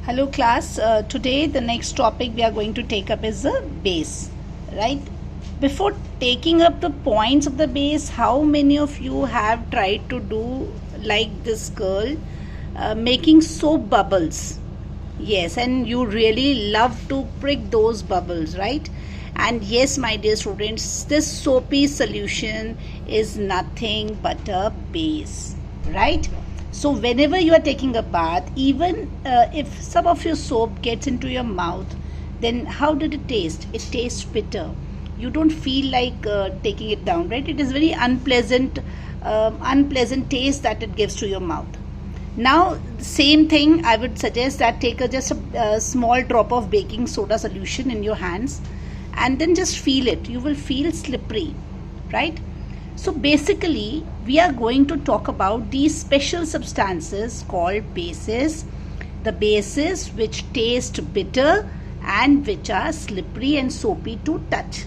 Hello class, today the next topic we are going to take up is the base, right? Before taking up the points of the base, how many of you have tried to do like this girl making soap bubbles? Yes, and you really love to prick those bubbles, right? And yes, my dear students, this soapy solution is nothing but a base, right? So whenever you are taking a bath, even if some of your soap gets into your mouth, then how did it taste? It tastes bitter. You don't feel like taking it down, right? It is very unpleasant taste that it gives to your mouth. Now, same thing, I would suggest that take just a small drop of baking soda solution in your hands and then just feel it. You will feel slippery, right? So basically, we are going to talk about these special substances called bases, the bases which taste bitter and which are slippery and soapy to touch,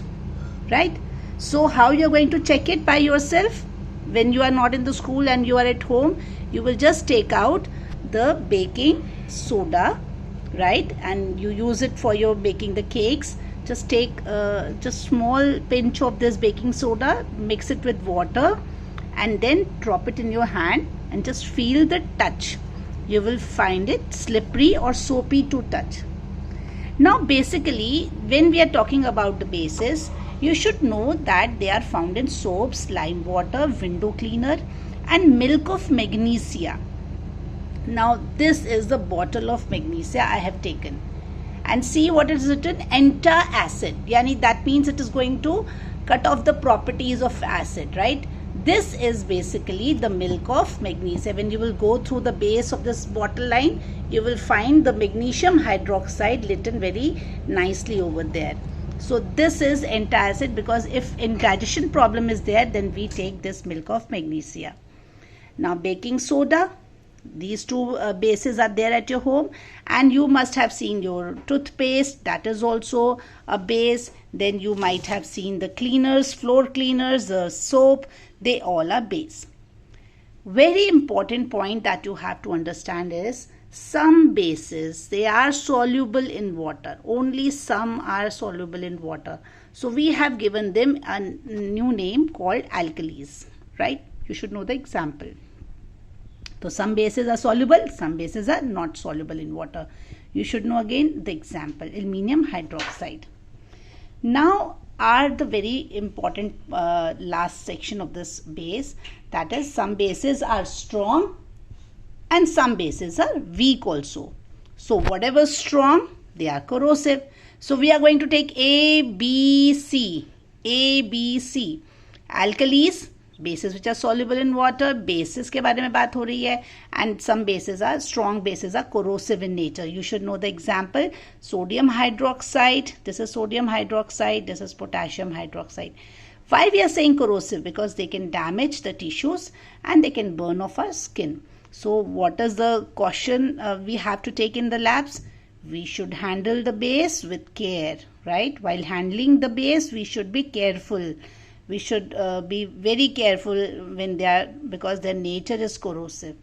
right? So how you are going to check it by yourself? When you are not in the school and you are at home, you will just take out the baking soda, right? And you use it for your baking the cakes. Just take just small pinch of this baking soda, mix it with water and then drop it in your hand and just feel the touch. You will find it slippery or soapy to touch. Now basically, when we are talking about the bases, you should know that they are found in soaps, lime water, window cleaner and milk of magnesia. Now this is the bottle of magnesia I have taken. And see what is written, antacid. Yani that means it is going to cut off the properties of acid, right? This is basically the milk of magnesia. When you will go through the base of this bottle line, you will find the magnesium hydroxide written very nicely over there. So this is antacid, because if indigestion problem is there, then we take this milk of magnesia. Now baking soda. These two bases are there at your home, and you must have seen your toothpaste, that is also a base. Then you might have seen the cleaners, floor cleaners, the soap, they all are base. Very important point that you have to understand is some bases, they are soluble in water. Only some are soluble in water. So we have given them a new name called alkalis, right? You should know the example. So some bases are soluble, some bases are not soluble in water. You should know again the example, aluminium hydroxide. Now are the very important last section of this base, that is some bases are strong and some bases are weak also. So whatever is strong, they are corrosive. So we are going to take A, B, C. A, B, C. Alkalis, bases which are soluble in water, bases के बारे में बात हो रही है, and some bases are strong, bases are corrosive in nature. You should know the example, sodium hydroxide, this is sodium hydroxide, this is potassium hydroxide. Why we are saying corrosive? Because they can damage the tissues and they can burn off our skin. So what is the caution we have to take in the labs? We should handle the base with care, right? While handling the base, we should be careful. We should be very careful when they are, because their nature is corrosive.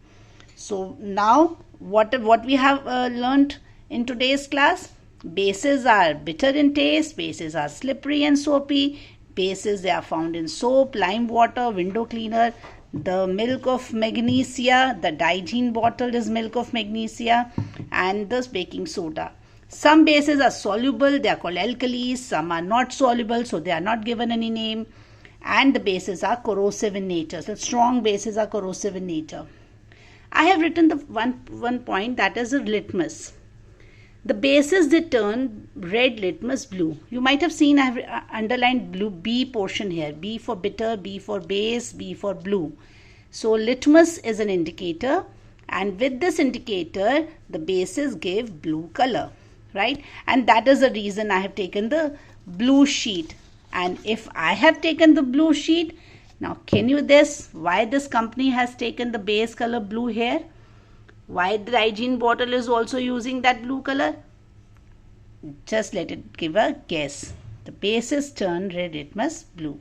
So now what we have learnt in today's class, bases are bitter in taste, bases are slippery and soapy, bases they are found in soap, lime water, window cleaner, the milk of magnesia, the Digene bottle is milk of magnesia, and this baking soda. Some bases are soluble, they are called alkalis, some are not soluble, so they are not given any name. And the bases are corrosive in nature. So strong bases are corrosive in nature. I have written the one point, that is a litmus. The bases, they turn red, litmus, blue. You might have seen I have underlined blue B portion here. B for bitter, B for base, B for blue. So litmus is an indicator, and with this indicator the bases give blue color, right? And that is the reason I have taken the blue sheet. And if I have taken the blue sheet, now can you guess why this company has taken the base color blue here? Why the Digene bottle is also using that blue color? Just let it give a guess. The bases turn red, litmus, blue.